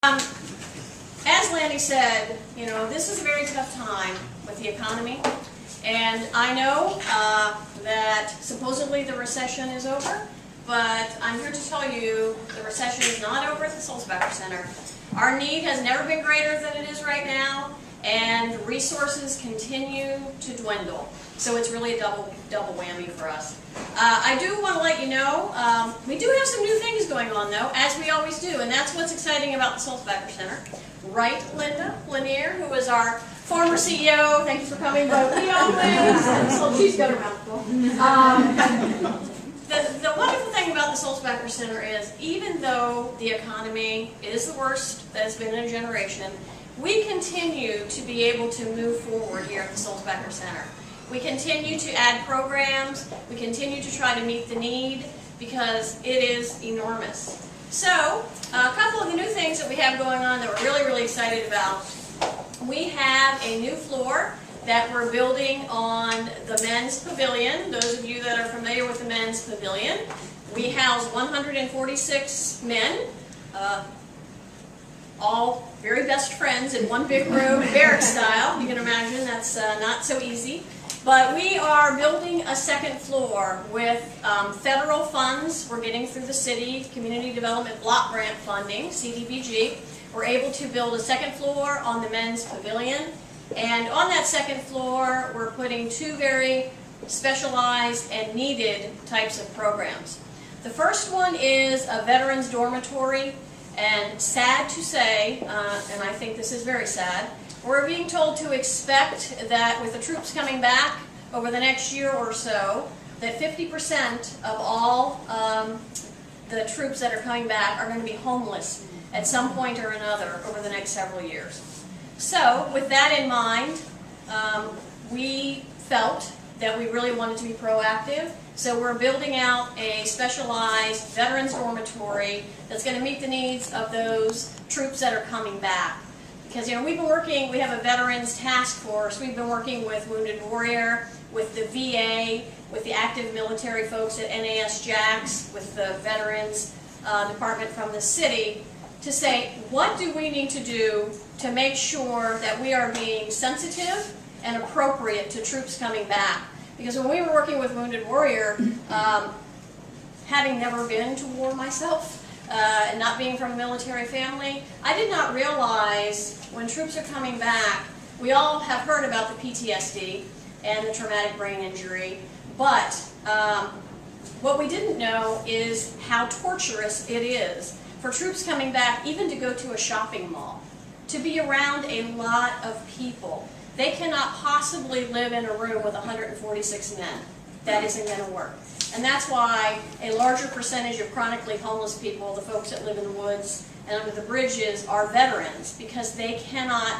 As Lanny said, you know, this is a very tough time with the economy, and I know that supposedly the recession is over, but I'm here to tell you the recession is not over at the Sulzbacher Center. Our need has never been greater than it is right now, and resources continue to dwindle. So it's really a double whammy for us. I do want to let you know, we do have some new things going on though, as we always do, and that's what's exciting about the Sulzbacher Center. Right, Linda Lanier, who is our former CEO, thank you for coming, but we always, so she's got her mouth full. The wonderful thing about the Sulzbacher Center is, even though the economy is the worst that it's been in a generation, we continue to be able to move forward here at the Sulzbacher Center. We continue to add programs, we continue to try to meet the need, because it is enormous. So, a couple of the new things that we have going on that we're really excited about. We have a new floor that we're building on the men's pavilion. Those of you that are familiar with the men's pavilion, we house 146 men, all very best friends in one big room, barrack style. You can imagine that's not so easy. But we are building a second floor with federal funds we're getting through the city, Community Development Block Grant funding, CDBG. We're able to build a second floor on the men's pavilion. And on that second floor, we're putting two very specialized and needed types of programs. The first one is a veterans dormitory, and sad to say, and I think this is very sad, we're being told to expect that with the troops coming back over the next year or so, that 50% of all the troops that are coming back are going to be homeless at some point or another over the next several years. So, with that in mind, we felt that we really wanted to be proactive. So we're building out a specialized veterans dormitory that's going to meet the needs of those troops that are coming back. Because, you know, we've been working, we have a veterans task force, we've been working with Wounded Warrior, with the VA, with the active military folks at NAS JAX, with the Veterans Department from the city, to say, what do we need to do to make sure that we are being sensitive and appropriate to troops coming back? Because when we were working with Wounded Warrior, having never been to war myself, and not being from a military family, I did not realize when troops are coming back, we all have heard about the PTSD and the traumatic brain injury, but what we didn't know is how torturous it is for troops coming back, even to go to a shopping mall, to be around a lot of people. They cannot possibly live in a room with 146 men. That isn't going to work. And that's why a larger percentage of chronically homeless people, the folks that live in the woods and under the bridges, are veterans, because they cannot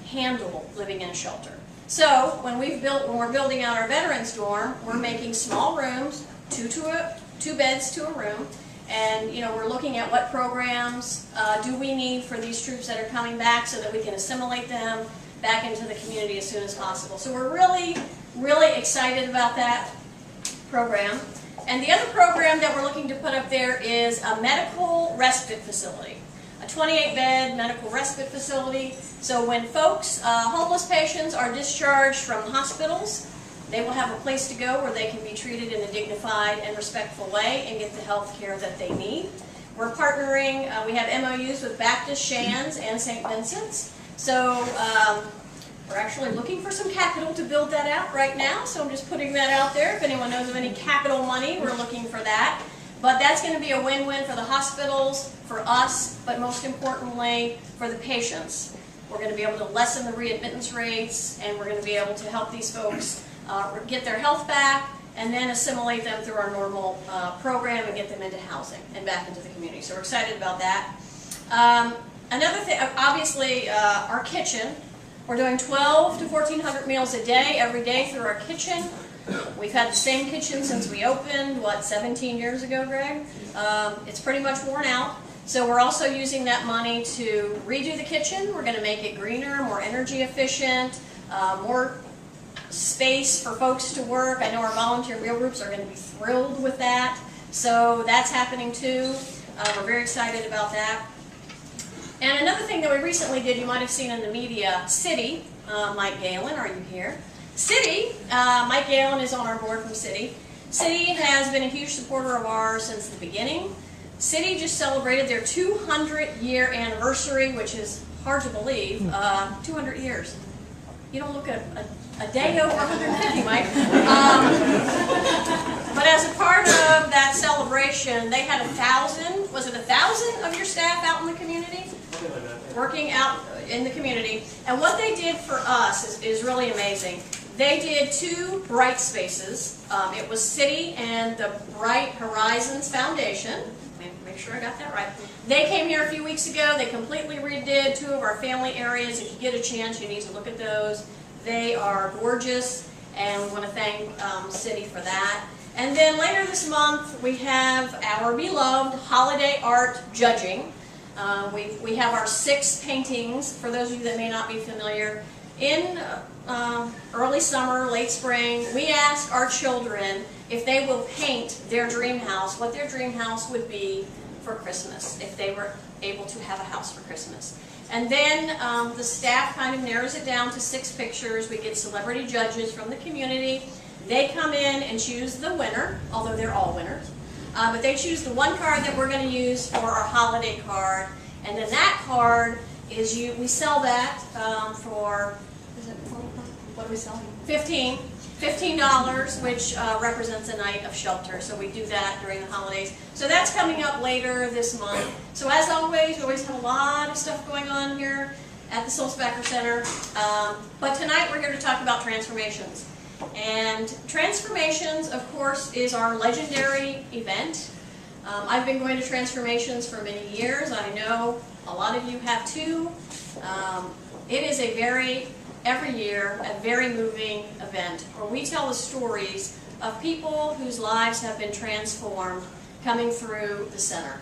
handle living in a shelter. So when we're building out our veterans dorm, we're making small rooms, two beds to a room, and you know, we're looking at what programs do we need for these troops that are coming back so that we can assimilate them back into the community as soon as possible. So we're really excited about that program. And the other program that we're looking to put up there is a medical respite facility, a 28-bed medical respite facility. So when folks, homeless patients, are discharged from hospitals, they will have a place to go where they can be treated in a dignified and respectful way and get the health care that they need. We're partnering, we have MOUs with Baptist, Shands, and St. Vincent's. So we're actually looking for some capital to build that out right now, so I'm just putting that out there. If anyone knows of any capital money, we're looking for that. But that's going to be a win-win for the hospitals, for us, but most importantly, for the patients. We're going to be able to lessen the readmittance rates, and we're going to be able to help these folks get their health back, and then assimilate them through our normal program and get them into housing and back into the community. So we're excited about that. Another thing, obviously, our kitchen. We're doing 1,200 to 1,400 meals a day, every day through our kitchen. We've had the same kitchen since we opened, what, 17 years ago, Greg? It's pretty much worn out. So we're also using that money to redo the kitchen. We're going to make it greener, more energy efficient, more space for folks to work. I know our volunteer meal groups are going to be thrilled with that. So that's happening too. We're very excited about that. another thing that we recently did, you might have seen in the media, City, Mike Galen, are you here? City, Mike Galen is on our board from City. City has been a huge supporter of ours since the beginning. City just celebrated their 200-year anniversary, which is hard to believe, 200 years. You don't look a day over 150, Mike. But as a part of that celebration, they had 1,000, was it 1,000 of your staff out in the community? Working out in the community. And what they did for us is really amazing. They did 2 bright spaces. It was City and the Bright Horizons Foundation. Make sure I got that right. They came here a few weeks ago. They completely redid 2 of our family areas. If you get a chance, you need to look at those. They are gorgeous, and we want to thank City for that. And then later this month, we have our beloved holiday art judging. We have our 6 paintings, for those of you that may not be familiar. In early summer, late spring, we ask our children if they will paint their dream house, what their dream house would be for Christmas, if they were able to have a house for Christmas. And then the staff kind of narrows it down to 6 pictures. We get celebrity judges from the community. They come in and choose the winner, although they're all winners. But they choose the one card that we're going to use for our holiday card. And then that card is, we sell that for, is it, what are we selling? $15, which represents a night of shelter. So we do that during the holidays. So that's coming up later this month. So as always, we always have a lot of stuff going on here at the Sulzbacher Center. But tonight we're here to talk about Trasnformations. And Trasnformations, of course, is our legendary event. I've been going to Trasnformations for many years. I know a lot of you have too. It is every year, a very moving event where we tell the stories of people whose lives have been transformed coming through the center.